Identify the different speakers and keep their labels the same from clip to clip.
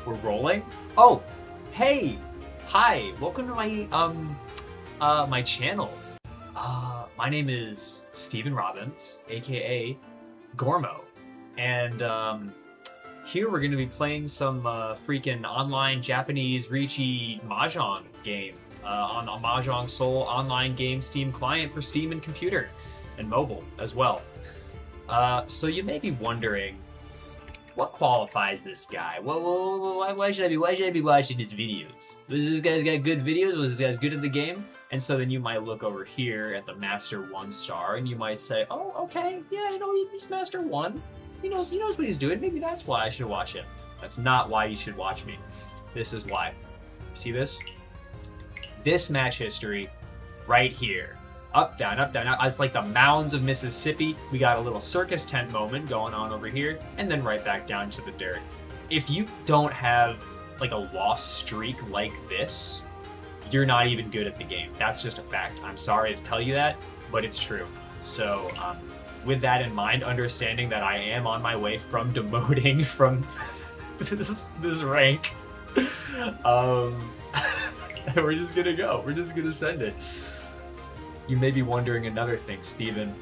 Speaker 1: We're rolling? Oh, hey, hi, welcome to my channel. My name is Steven Robbins, aka Gormo, and here we're gonna be playing some freaking online Japanese Riichi Mahjong game on a Mahjong Soul online game Steam client for Steam and computer and mobile as well. So you may be wondering, what qualifies this guy? Why should I be watching his videos? Was this guy's got good videos? Was this guy's good at the game? And so then you might look over here at the Master 1 star and you might say, oh, okay, yeah, I know he's Master 1. He knows what he's doing. Maybe that's why I should watch him. That's not why you should watch me. This is why. See this? This match history right here. Up, down, up, down, up. It's like the mounds of Mississippi. We got a little circus tent moment going on over here, and then right back down to the dirt. If you don't have like a lost streak like this, you're not even good at the game. That's just a fact. I'm sorry to tell you that, but it's true. So with that in mind, understanding that I am on my way from demoting from this rank, we're just gonna go. We're just gonna send it. You may be wondering another thing, Steven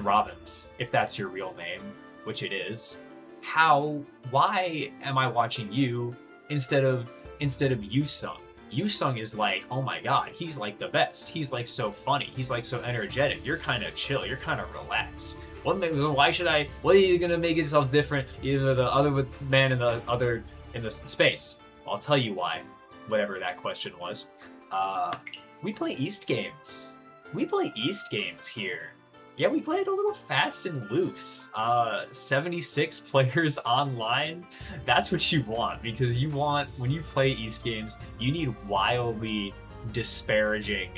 Speaker 1: Robbins, if that's your real name, which it is. Why am I watching you instead of Yusung? Yusung is like, oh my god, he's like the best. He's like so funny. He's like so energetic. You're kind of chill. You're kind of relaxed. What are you gonna make yourself different? Either the other man in the space. I'll tell you why. Whatever that question was. We play East games. We play East games here. Yeah, we play it a little fast and loose. 76 players online. That's what you want, because when you play East games, you need wildly disparaging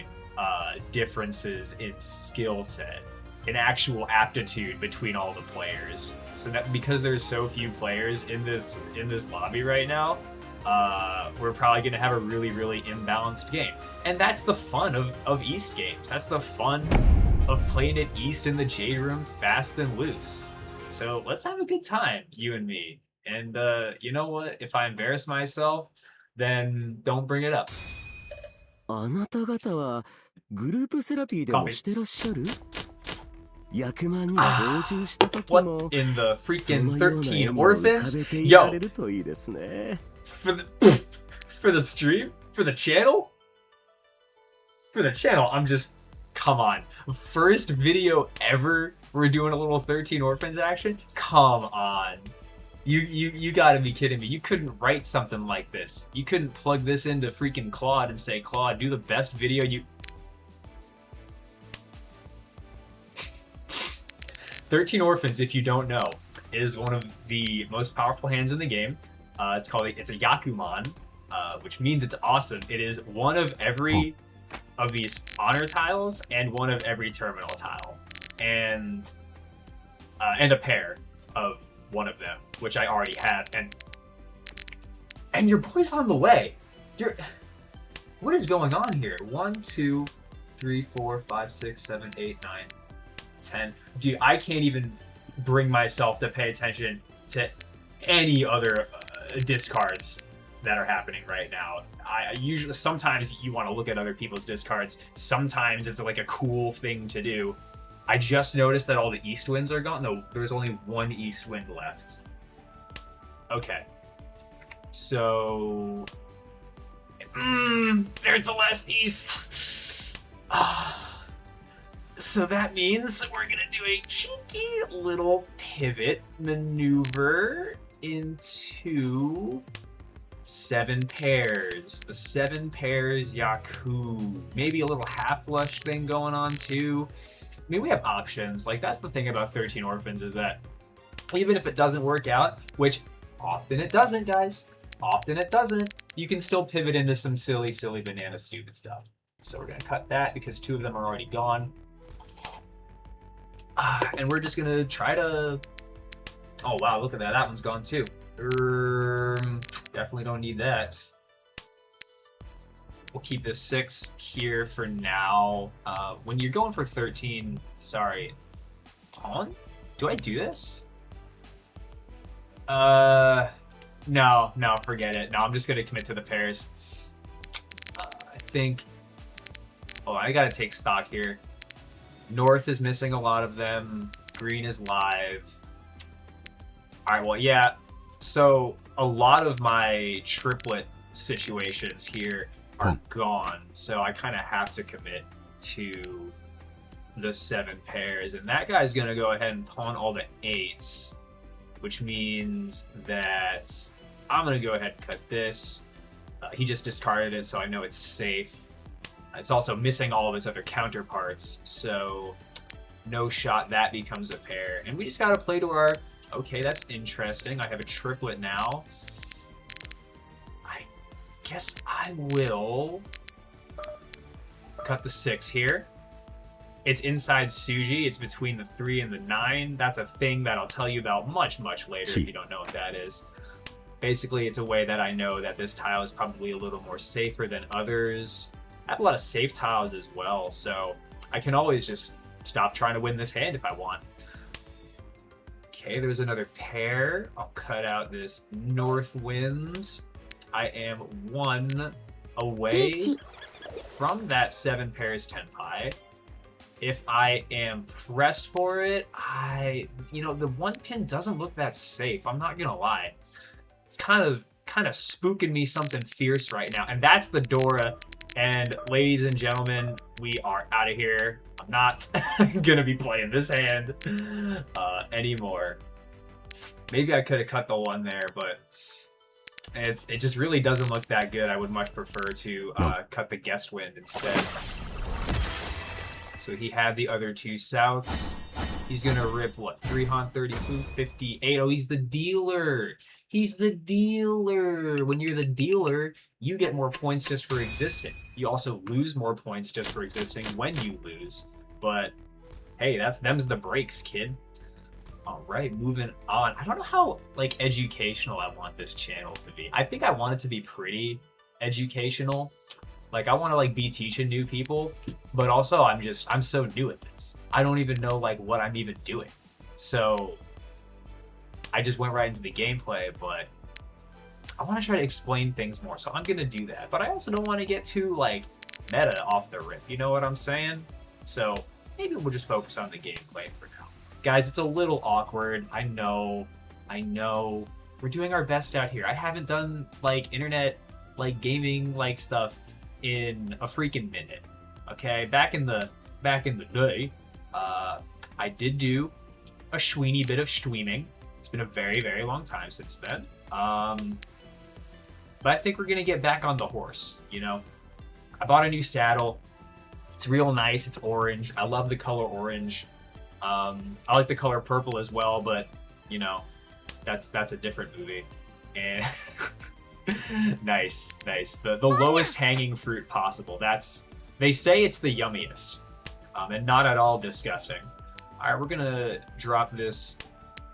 Speaker 1: differences in skill set, in actual aptitude between all the players. So that because there's so few players in this lobby right now, we're probably going to have a really, really imbalanced game. And that's the fun of East games. That's the fun of playing it East in the J room, fast and loose. So let's have a good time, you and me. And you know what? If I embarrass myself, then don't bring it up.
Speaker 2: あなた方はグループセラピーでもしてらっしゃる？役満に傍受した時も
Speaker 1: What in the
Speaker 2: そ
Speaker 1: freaking
Speaker 2: のような
Speaker 1: 13
Speaker 2: 絵も浮か
Speaker 1: orphans?
Speaker 2: べていら
Speaker 1: Yo,
Speaker 2: れるといいですね。
Speaker 1: for the stream? For the channel? For the channel, come on. First video ever, we're doing a little 13 orphans action? Come on. You gotta be kidding me. You couldn't write something like this. You couldn't plug this into freaking Claude and say, Claude, do the best video you... 13 Orphans, if you don't know, is one of the most powerful hands in the game. It's a Yakuman, which means it's awesome. It is one of every of these honor tiles and one of every terminal tile, and a pair of one of them, which I already have. And your boy's on the way. What is going on here? 1, 2, 3, 4, 5, 6, 7, 8, 9, 10. Dude, I can't even bring myself to pay attention to any other discards that are happening right now. I usually, sometimes you want to look at other people's discards. Sometimes it's like a cool thing to do. I just noticed that all the east winds are gone. No, there's only one east wind left. Okay. So... there's the last east. So that means we're gonna do a cheeky little pivot maneuver into 7 pairs. The 7 pairs Yaku. Maybe a little half flush thing going on too. I mean, we have options. Like, that's the thing about 13 Orphans, is that even if it doesn't work out, which often it doesn't, guys. Often it doesn't. You can still pivot into some silly, silly banana stupid stuff. So we're gonna cut that because 2 of them are already gone. And we're just gonna try to... Oh wow, look at that. That one's gone too. Definitely don't need that. We'll keep this 6 here for now. When you're going for 13, sorry, pawn? Do I do this? No, forget it. No, I'm just gonna commit to the pairs. I think... Oh, I gotta take stock here. North is missing a lot of them. Green is live. Alright, well, yeah. So, a lot of my triplet situations here are gone. So, I kind of have to commit to the 7 pairs. And that guy's gonna go ahead and pawn all the 8s. Which means that I'm gonna go ahead and cut this. He just discarded it, so I know it's safe. It's also missing all of its other counterparts, so no shot that becomes a pair. And we just gotta play to our... Okay, that's interesting. I have a triplet now. I guess I will cut the 6 here. It's inside Suji. It's between the 3 and the 9. That's a thing that I'll tell you about much, much later if you don't know what that is. Basically, it's a way that I know that this tile is probably a little more safer than others. I have a lot of safe tiles as well, so I can always just stop trying to win this hand if I want. Okay, there's another pair. I'll cut out this North Winds. I am 1 away from that 7 pairs 10 pie. If I am pressed for it, the 1 pin doesn't look that safe. I'm not gonna lie. It's kind of spooking me something fierce right now, and that's the Dora. And ladies and gentlemen, we are out of here. I'm not gonna be playing this hand anymore. Maybe I could have cut the 1 there, but it just really doesn't look that good. I would much prefer to cut the guest wind instead. So he had the other 2 souths. He's gonna rip what? 332, 58. Oh, he's the dealer. He's the dealer. When you're the dealer, you get more points just for existing. You also lose more points just for existing when you lose. But hey, them's the breaks, kid. All right, moving on. I don't know how educational I want this channel to be. I think I want it to be pretty educational. Like, I want to be teaching new people, but also I'm so new at this. I don't even know what I'm even doing. So I just went right into the gameplay, but I want to try to explain things more, so I'm going to do that. But I also don't want to get too, meta off the rip, you know what I'm saying? So maybe we'll just focus on the gameplay for now. Guys, it's a little awkward. I know. We're doing our best out here. I haven't done, internet, gaming, stuff in a freaking minute. Okay? Back in the day, I did do a schweeny bit of streaming. It's been a very, very long time since then. But I think we're gonna get back on the horse, you know? I bought a new saddle. It's real nice. It's orange. I love the color orange. I like the color purple as well, but you know, that's a different movie. And nice. The lowest hanging fruit possible. They say it's the yummiest, and not at all disgusting. All right, we're gonna drop this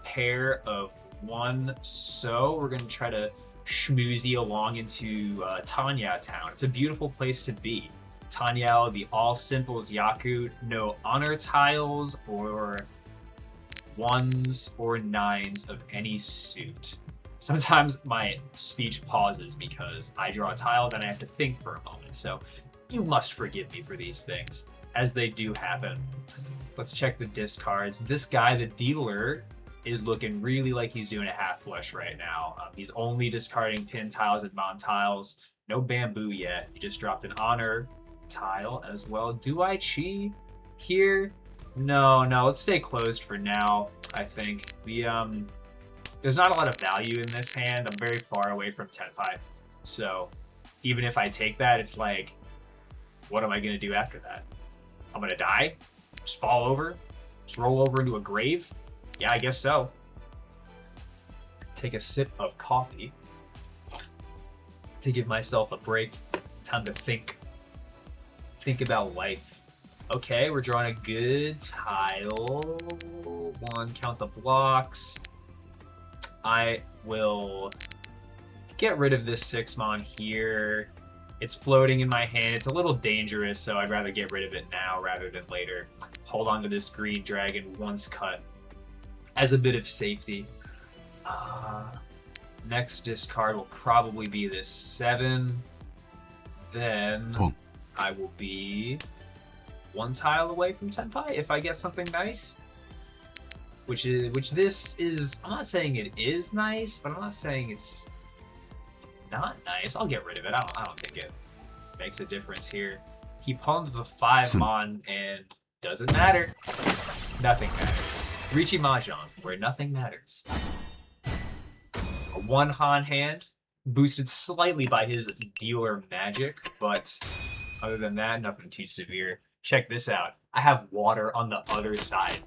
Speaker 1: pair of 1, so we're gonna try to schmoozy along into Tanya Town. It's a beautiful place to be. Tanya, the all simples Yaku, no honor tiles or 1s or 9s of any suit. Sometimes my speech pauses because I draw a tile, then I have to think for a moment. So you must forgive me for these things, as they do happen. Let's check the discards. This guy, the dealer, is looking really like he's doing a half flush right now. He's only discarding pin tiles and mon tiles. No bamboo yet. He just dropped an honor tile as well. Do I chi here? No, let's stay closed for now, I think. There's not a lot of value in this hand. I'm very far away from Tenpai. So even if I take that, it's like, what am I going to do after that? I'm going to die? Just fall over? Just roll over into a grave? Yeah, I guess so. Take a sip of coffee to give myself a break. Time to think about life. Okay, we're drawing a good tile. 1, count the blocks. I will get rid of this 6-mon here. It's floating in my hand. It's a little dangerous, so I'd rather get rid of it now rather than later. Hold on to this green dragon once cut. as a bit of safety. Next discard will probably be this 7. Then I will be 1 tile away from Tenpai if I get something nice. Which this is, I'm not saying it is nice, but I'm not saying it's not nice. I'll get rid of it. I don't think it makes a difference here. He pawned the 5 Mon and doesn't matter. Nothing matters. Riichi Mahjong, where nothing matters. A 1 Han hand, boosted slightly by his dealer magic, but other than that, nothing too severe. Check this out. I have water on the other side.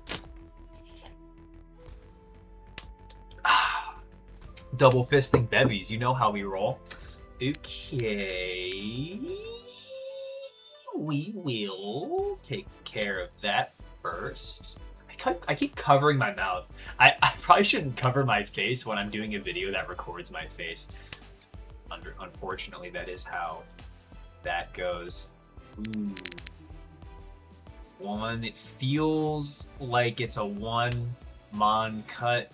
Speaker 1: Double fisting bevies, you know how we roll. Okay. We will take care of that first. I keep covering my mouth. I probably shouldn't cover my face when I'm doing a video that records my face. Unfortunately, that is how that goes. Ooh. 1. It feels like it's a 1 Mon cut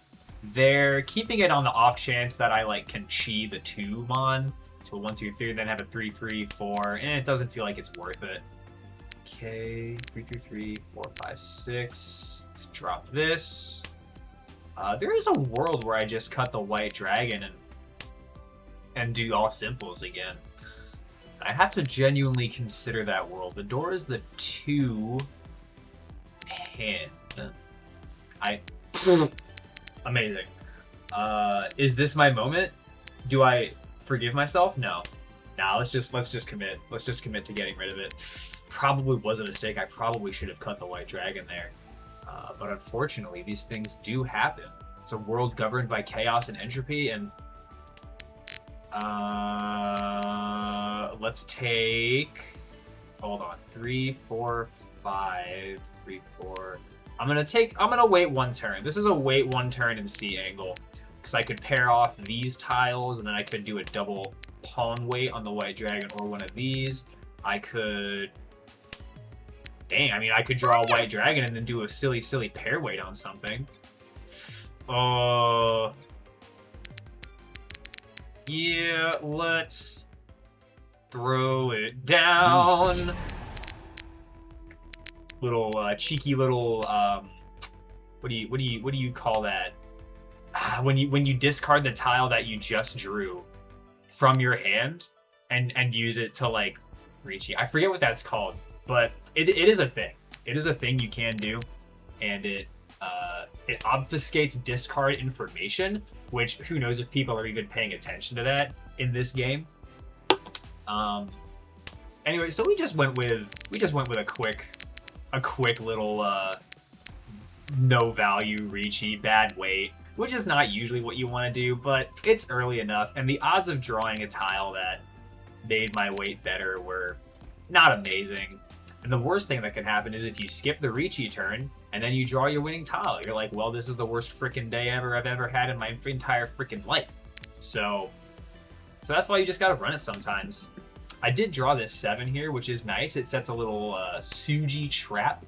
Speaker 1: there. Keeping it on the off chance that I like can chi the 2 Mon to a 1, 2, 3, then have a 3, 3, 4, and it doesn't feel like it's worth it. Okay, 3, 3, 3, 4, 5, 6. Let's drop this. There is a world where I just cut the white dragon and do all simples again. I have to genuinely consider that world. The door is the 2 pin. Amazing. Is this my moment? Do I forgive myself? No. Nah, let's just commit. Let's just commit to getting rid of it. Probably was a mistake. I probably should have cut the white dragon there. But unfortunately, these things do happen. It's a world governed by chaos and entropy, and let's take, hold on, 3, 4, 5, 3, 4. I'm gonna wait 1 turn. This is a wait 1 turn and see angle, because I could pair off these tiles, and then I could do a double pawn wait on the white dragon or one of these. I could, dang, I mean, I could draw a white dragon and then do a silly pair wait on something. Yeah, let's throw it down. Little cheeky little what do you call that? When you discard the tile that you just drew from your hand and use it to like reach you. I forget what that's called, but it is a thing. It is a thing you can do, and it obfuscates discard information, which who knows if people are even paying attention to that in this game. Anyway, so we just went with a quick little no value reachy bad weight, which is not usually what you want to do, but it's early enough, and the odds of drawing a tile that made my weight better were not amazing. And the worst thing that can happen is if you skip the reachy turn and then you draw your winning tile, you're like, well, this is the worst freaking day I've ever had in my entire freaking life. So that's why you just gotta run it sometimes. I did draw this 7 here, which is nice. It sets a little Suji trap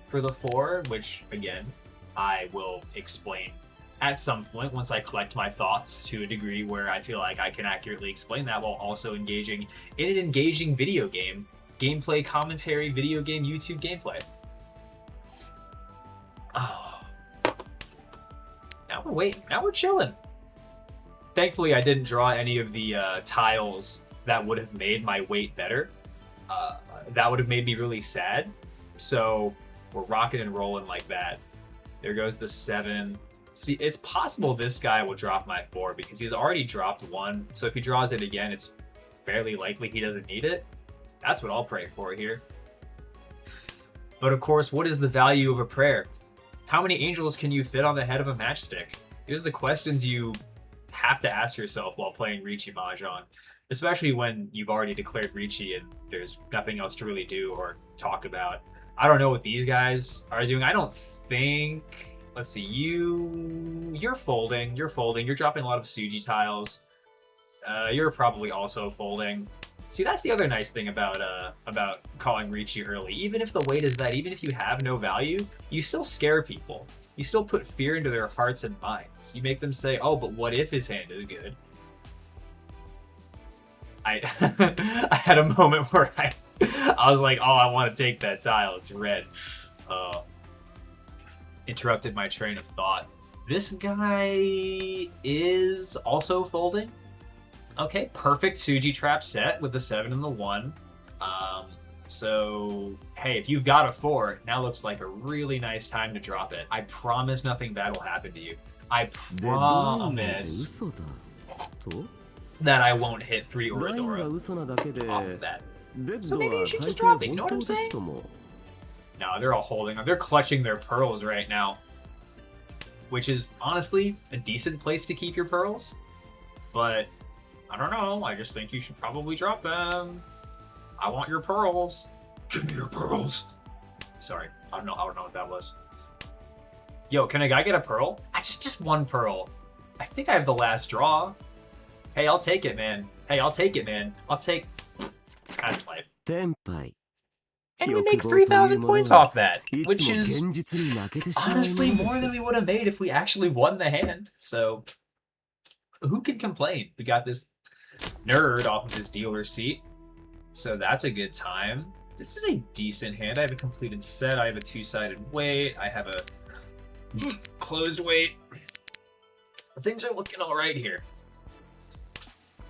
Speaker 1: for the 4, which, again, I will explain at some point once I collect my thoughts to a degree where I feel like I can accurately explain that while also engaging in an engaging video game, gameplay commentary, video game YouTube gameplay. Oh. Now we're waiting. Now we're chilling. Thankfully, I didn't draw any of the tiles that would have made my weight better. That would have made me really sad. So we're rocking and rolling like that. There goes the 7. See, it's possible this guy will drop my 4 because he's already dropped 1. So if he draws it again, it's fairly likely he doesn't need it. That's what I'll pray for here. But of course, what is the value of a prayer? How many angels can you fit on the head of a matchstick? These are the questions you have to ask yourself while playing Riichi Mahjong, especially when you've already declared Riichi and there's nothing else to really do or talk about. I don't know what these guys are doing. I don't think... Let's see, you're folding, you're dropping a lot of Suji tiles. You're probably also folding. See, that's the other nice thing about calling Riichi early. Even if the weight is bad, even if you have no value, you still scare people. You still put fear into their hearts and minds. You make them say, oh, but what if his hand is good? I I had a moment where I was like, oh, I want to take that tile. It's red. Interrupted my train of thought. This guy is also folding. Okay, perfect Suji trap set with the 7 and the 1. So, hey, if you've got a 4, now looks like a really nice time to drop it. I promise nothing bad will happen to you. I promise that I won't hit 3 Oradora off of that. So maybe you should just drop it, you know what I'm saying? No, they're all holding. They're clutching their pearls right now. Which is, honestly, a decent place to keep your pearls. But, I don't know. I just think you should probably drop them. I want your pearls. Give me your pearls. Sorry. I don't know what that was. Yo, can a guy get a pearl? Just one pearl. I think I have the last draw. Hey, I'll take it, man. I'll take... That's life. And we make 3,000 points off that, which is honestly more than we would have made if we actually won the hand. So, who can complain? We got this nerd off of his dealer seat, so that's a good time. This is a decent hand. I have a completed set. I have a 2-sided weight. I have a closed weight. Things are looking all right here.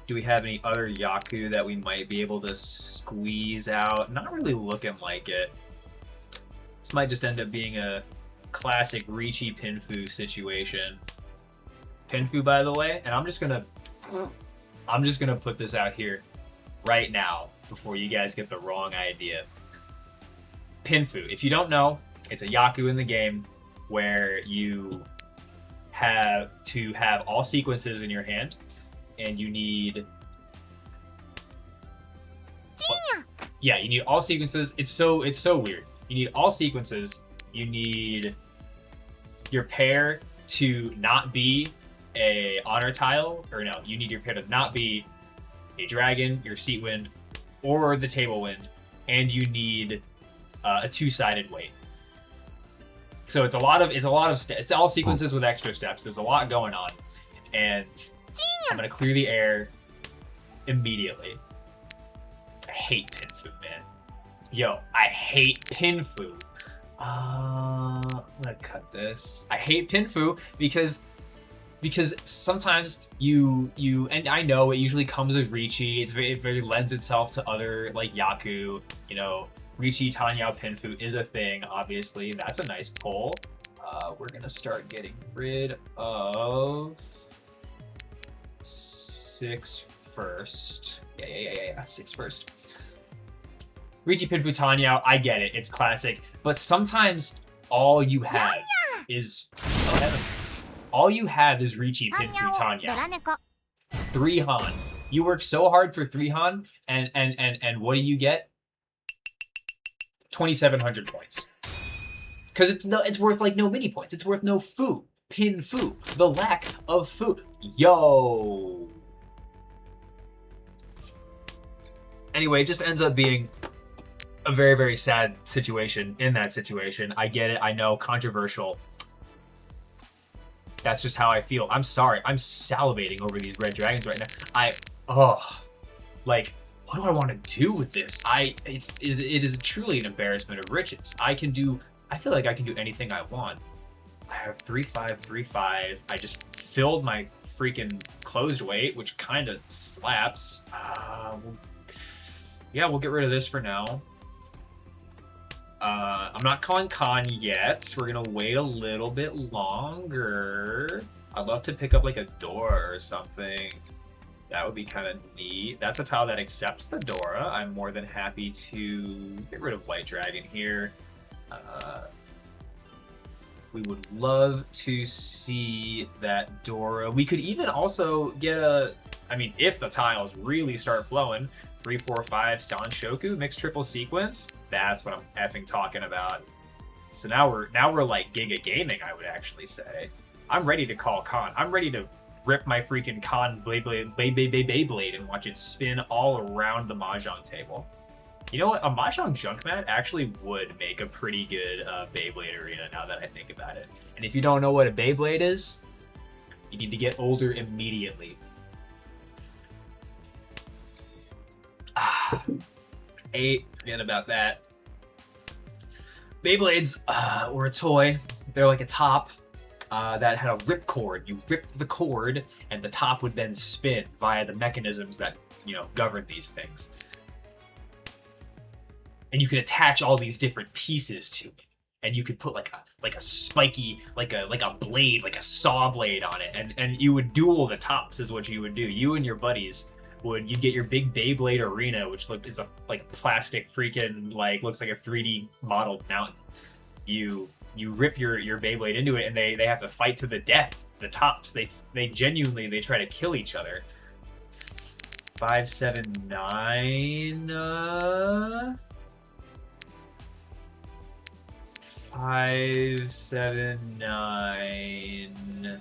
Speaker 1: Do we have any other Yaku that we might be able to squeeze out? Not really looking like it. This might just end up being a classic Ricci Pinfu situation. Pinfu, by the way, and I'm just gonna put this out here right now before you guys get the wrong idea. Pinfu, if you don't know, it's a Yaku in the game where you have to have all sequences in your hand. And you need... Yeah, you need all sequences. It's so weird. You need all sequences. You need your pair to not be a honor tile. Or no, you need your pair to not be a dragon, your seat wind, or the table wind. And you need a 2-sided weight. So it's all sequences with extra steps. There's a lot going on. And... I'm gonna clear the air immediately. I hate Pinfu, man. Yo, I hate Pinfu. I'm gonna cut this. I hate Pinfu because sometimes you and I know it usually comes with Ricci. It very lends itself to other like Yaku. You know, Ricci, Tanyao, Pinfu is a thing. Obviously, that's a nice pull. We're gonna start getting rid of 6 first. Yeah. 6 first. Ricci, Pinfu, Tanyao, I get it. It's classic. But sometimes all you have is... Oh, heavens. All you have is Ricci, Pinfu, Tanyao. 3 Han. You work so hard for 3 Han, and what do you get? 2,700 points. Because it's worth like no mini points. It's worth no fu. Pinfu. The lack of fu. Yo. Anyway, it just ends up being a very, very sad situation in that situation. I get it. I know. Controversial. That's just how I feel. I'm sorry. I'm salivating over these red dragons right now. Like, what do I want to do with this? It is truly an embarrassment of riches. I feel like I can do anything I want. I have 3-5, 3-5. I just filled my freaking closed weight, which kind of slaps. Yeah, we'll get rid of this for now. I'm not calling Khan yet. We're gonna wait a little bit longer. I'd love to pick up like a door or something. That would be kind of neat. That's a tile that accepts the Dora. I'm more than happy to get rid of White Dragon here. We would love to see that Dora. We could even also get if the tiles really start flowing, 3, 4, 5 Sanshoku mixed triple sequence. That's what I'm effing talking about. So now we're like Giga Gaming, I would actually say. I'm ready to call Khan. I'm ready to rip my freaking Khan Beyblade and watch it spin all around the mahjong table. You know what? A Mahjong Junkmat actually would make a pretty good Beyblade arena now that I think about it. And if you don't know what a Beyblade is, you need to get older immediately. 8, forget about that. Beyblades were a toy. They're like a top that had a rip cord. You ripped the cord, and the top would then spin via the mechanisms that, you know, govern these things. And you could attach all these different pieces to it. And you could put like a spiky, like a blade, like a saw blade on it, and you would duel the tops is what you would do. You and your buddies you'd get your big Beyblade arena, which is a like plastic freaking like looks like a 3D modeled mountain. You rip your Beyblade into it, and they have to fight to the death. The tops they genuinely try to kill each other. 5, 7, 9. 5, 7, 9.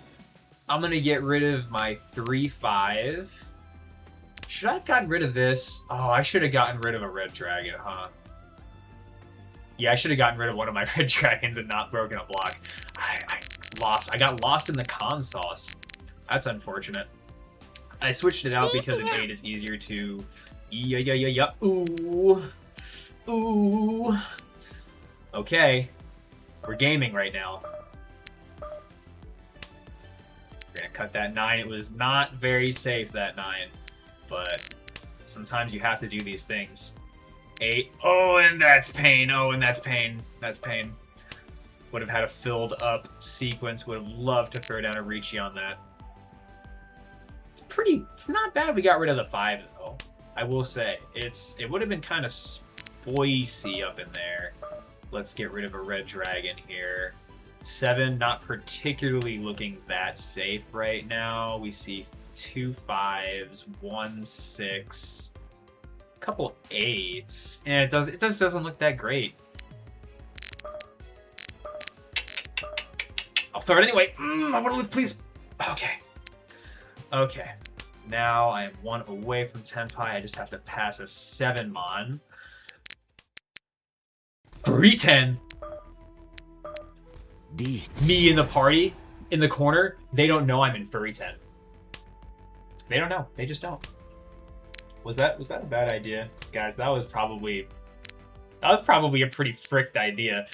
Speaker 1: I'm gonna get rid of my 3, 5. Should I have gotten rid of this? Oh, I should have gotten rid of a red dragon, huh? Yeah, I should have gotten rid of one of my red dragons and not broken a block. I got lost in the con sauce. That's unfortunate. I switched it out because an 8 is easier to... Yeah. Ooh. Okay. We're gaming right now. We're gonna cut that 9. It was not very safe, that 9. But sometimes you have to do these things. 8. Oh, and that's pain. Oh, and that's pain. That's pain. Would have had a filled up sequence. Would have loved to throw down a Ricci on that. It's not bad we got rid of the 5, though. I will say. It would have been kind of spicy up in there. Let's get rid of a red dragon here. 7, not particularly looking that safe right now. We see 2 5s, 1 6, a couple 8s, and it just doesn't look that great. I'll throw it anyway. I want to live, please. Okay. Now I am 1 away from Tenpai. I just have to pass a 7 mon. 310. Me in the party, in the corner. They don't know I'm in 310. They don't know. They just don't. Was that a bad idea, guys? That was probably a pretty fricked idea.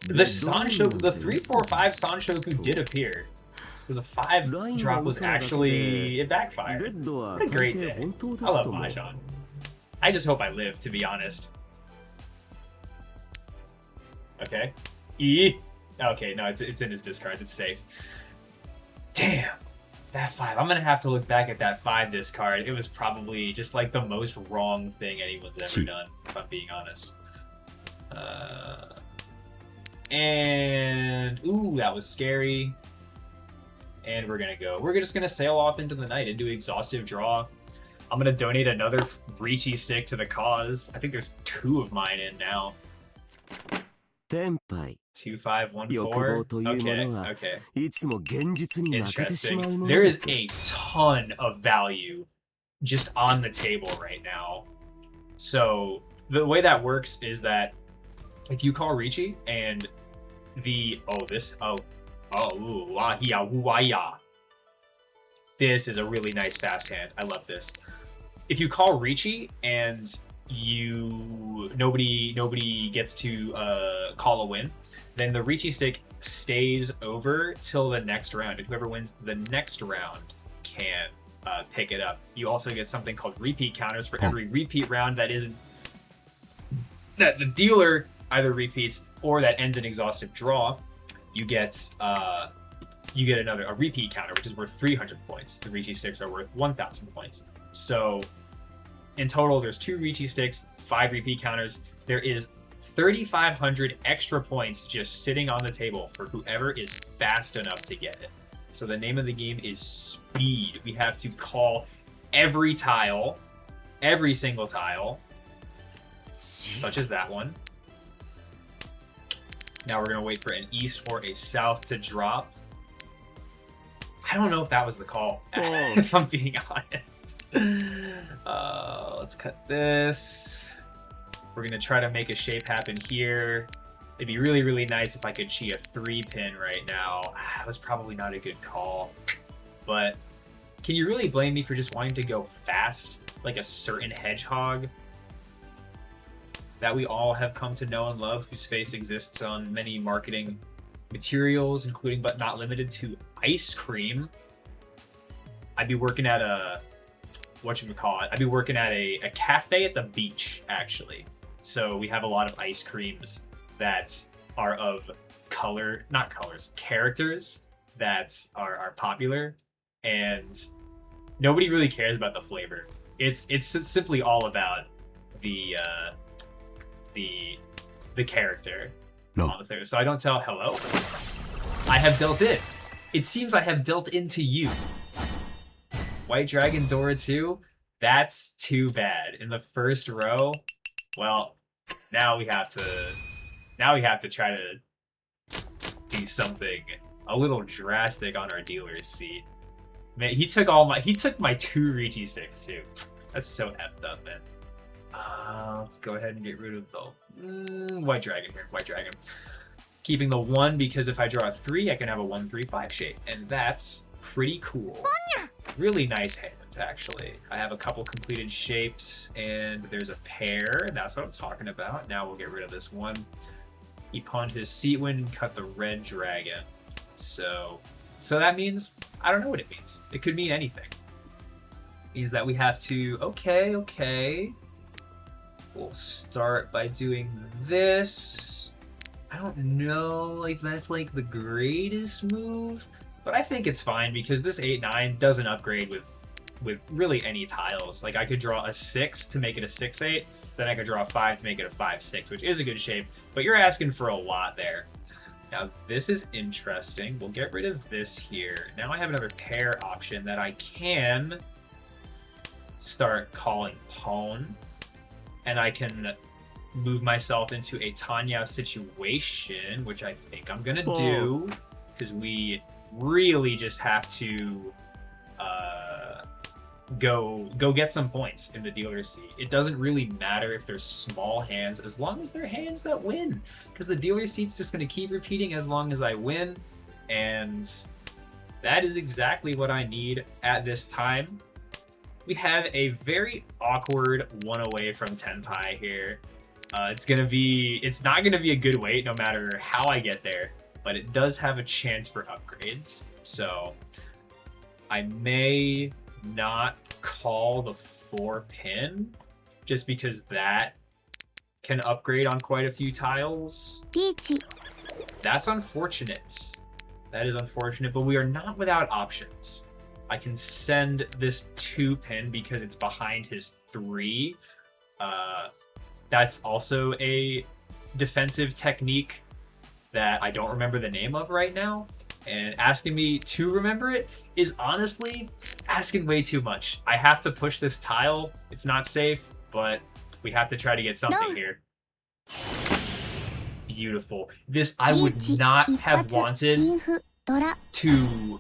Speaker 1: The 3, 4, 5 Sanshoku did appear, so the 5 drop was actually it backfired. What a great day! I love Mahjong. I just hope I live, to be honest. Okay. Okay, no, it's in his discards. It's safe. Damn. That 5. I'm gonna have to look back at that 5 discard. It was probably just like the most wrong thing anyone's ever done, if I'm being honest. And ooh, that was scary. And we're just gonna sail off into the night, into exhaustive draw. I'm gonna donate another Ricci stick to the cause. I think there's 2 of mine in now. 2, 5, 1, 4. Okay. Interesting. There is a ton of value just on the table right now. So the way that works is that if you call Ricci and this is a really nice fast hand. I love this. If you call Ricci and nobody gets to call a win, then the Ricci stick stays over till the next round. And whoever wins the next round can pick it up. You also get something called repeat counters for every repeat round that the dealer either repeats or that ends in exhaustive draw. You get a repeat counter, which is worth 300 points. The Ricci sticks are worth 1,000 points. So in total, there's 2 Ricci sticks, 5 repeat counters. There is 3,500 extra points just sitting on the table for whoever is fast enough to get it. So the name of the game is speed. We have to call every tile, every single tile, such as that one. Now we're going to wait for an east or a south to drop. I don't know if that was the call, if I'm being honest. Let's cut this. We're gonna try to make a shape happen here. It'd be really, really nice if I could chi a 3-pin right now. That was probably not a good call. But can you really blame me for just wanting to go fast, like a certain hedgehog that we all have come to know and love, whose face exists on many marketing materials, including but not limited to ice cream? I'd be working at a, whatchamacallit, I'd be working at a cafe at the beach, actually. So we have a lot of ice creams that are of characters that are popular, and nobody really cares about the flavor. It's simply all about the character on the flavor. So I don't tell hello. I have dealt in. It seems I have dealt into you. White Dragon Dora 2? That's too bad. In the first row, well, now we have to try to do something a little drastic on our dealer's seat. Man, he took my 2 Ricci sticks too. That's so effed up, man. Let's go ahead and get rid of the White Dragon here. White Dragon. Keeping the 1 because if I draw a 3, I can have a 1-3-5 shape, and that's pretty cool. Really nice hand, actually. I have a couple completed shapes, and there's a pair. That's what I'm talking about. Now we'll get rid of this one. He pawned his Seatwind and cut the red dragon. So that means, I don't know what it means. It could mean anything. It means that we have to, okay. We'll start by doing this. I don't know if that's like the greatest move, but I think it's fine because this 8-9 doesn't upgrade with really any tiles. Like I could draw a 6 to make it a 6-8, then I could draw a 5 to make it a 5-6, which is a good shape, but you're asking for a lot there. Now this is interesting. We'll get rid of this here. Now I have another pair option that I can start calling pawn, and I can move myself into a Tanyao situation, which I think I'm gonna do, because we really just have to go get some points in the dealer's seat. It doesn't really matter if they're small hands, as long as they're hands that win, because the dealer's seat's just gonna keep repeating as long as I win, and that is exactly what I need at this time. We have a very awkward 1 away from Tenpai here. It's not gonna be a good weight no matter how I get there, but it does have a chance for upgrades. So I may not call the 4-pin just because that can upgrade on quite a few tiles.
Speaker 3: Peachy.
Speaker 1: That's unfortunate. That is unfortunate, but we are not without options. I can send this 2-pin because it's behind his 3. That's also a defensive technique that I don't remember the name of right now. And asking me to remember it is honestly asking way too much. I have to push this tile. It's not safe, but we have to try to get something here. Beautiful. This I would not have wanted to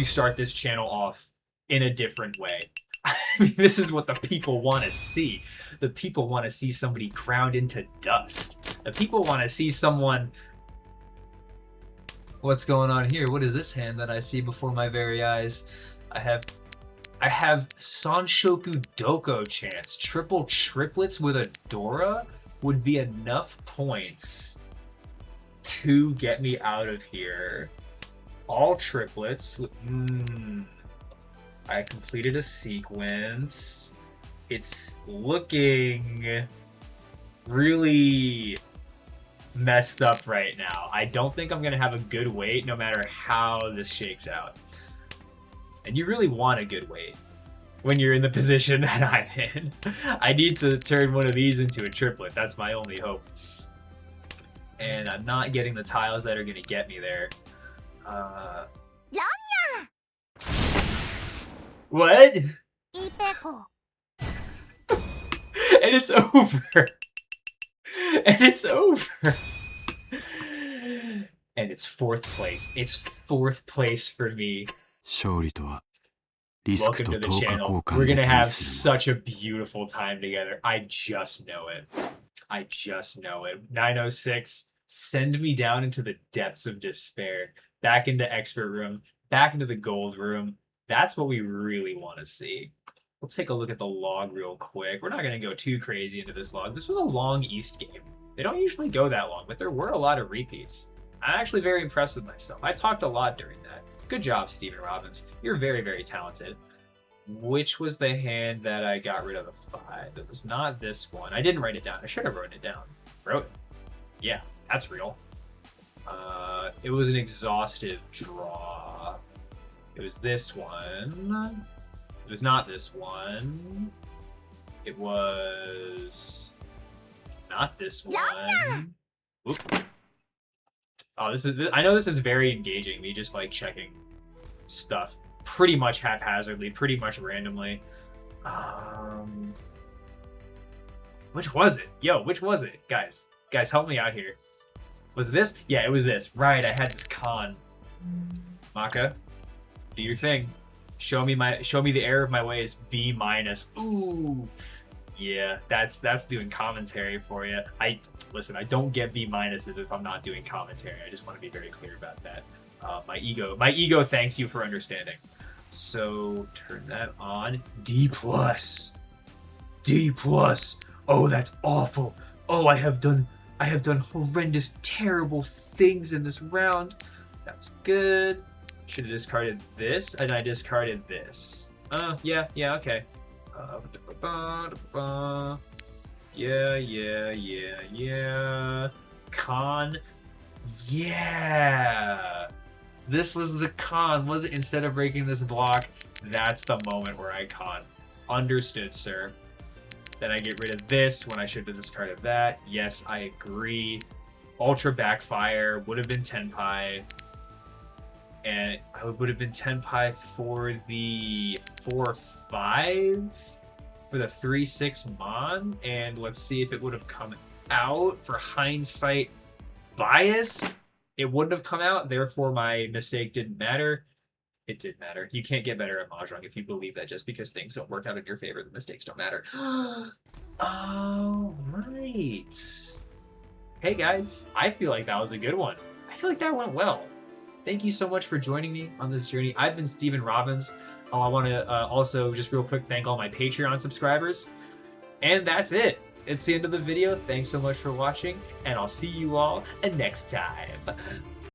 Speaker 1: start this channel off in a different way. I mean, this is what the people want to see. The people want to see somebody ground into dust. The people want to see someone... What's going on here? What is this hand that I see before my very eyes? I have Sanshoku Doko chance. Triple triplets with a Dora would be enough points to get me out of here. All triplets. I completed a sequence. It's looking really messed up right now. I don't think I'm gonna have a good weight no matter how this shakes out. And you really want a good weight when you're in the position that I'm in. I need to turn one of these into a triplet. That's my only hope. And I'm not getting the tiles that are gonna get me there. What? And it's over. And it's over. And it's 4th place. It's 4th place for me.
Speaker 2: リスク
Speaker 1: Welcome
Speaker 2: と
Speaker 1: to the
Speaker 2: 等価
Speaker 1: channel.
Speaker 2: 交
Speaker 1: We're
Speaker 2: 換で
Speaker 1: gonna
Speaker 2: 手に
Speaker 1: have
Speaker 2: するもの
Speaker 1: such a beautiful time together. I just know it. I just know it. 906, send me down into the depths of despair. Back into expert room. Back into the gold room. That's what we really want to see. We'll take a look at the log real quick. We're not going to go too crazy into this log. This was a long East game. They don't usually go that long, but there were a lot of repeats. I'm actually very impressed with myself. I talked a lot during that. Good job, Stephen Robbins. You're very, very talented. Which was the hand that I got rid of the 5? It was not this one. I didn't write it down. I should have written it down. Wrote it. Yeah, that's real. It was an exhaustive draw. It was this one. It was not this one. It was not this one. Oop. Oh, I know this is very engaging, me just like checking stuff pretty much haphazardly, pretty much randomly. Which was it? Yo, which was it? Guys, help me out here. Was it this? Yeah, it was this. Right, I had this con. Maka, do your thing. Show me the error of my ways. B-. Ooh. Yeah, that's doing commentary for you. Listen, I don't get B-minuses if I'm not doing commentary. I just want to be very clear about that. My ego thanks you for understanding. So turn that on. D+. D+. Oh, that's awful. Oh, I have done horrendous, terrible things in this round. That was good. Should have discarded this, and I discarded this. Yeah, okay. Yeah. Con. Yeah. This was the con, was it? Instead of breaking this block, that's the moment where I con. Understood, sir. Then I get rid of this when I should have discarded that. Yes, I agree. Ultra backfire would have been 10 pi. And I would have been 10 pi for the 4-5 for the 3-6 mon. And let's see if it would have come out for hindsight bias. It wouldn't have come out, therefore my mistake didn't matter. It did matter. You can't get better at Mahjong if you believe that just because things don't work out in your favor, the mistakes don't matter. All right. Hey guys, I feel like that was a good one. I feel like that went well. Thank you so much for joining me on this journey. I've been Stephen Robbins. I want to also just real quick thank all my Patreon subscribers. And that's it. It's the end of the video. Thanks so much for watching, and I'll see you all next time.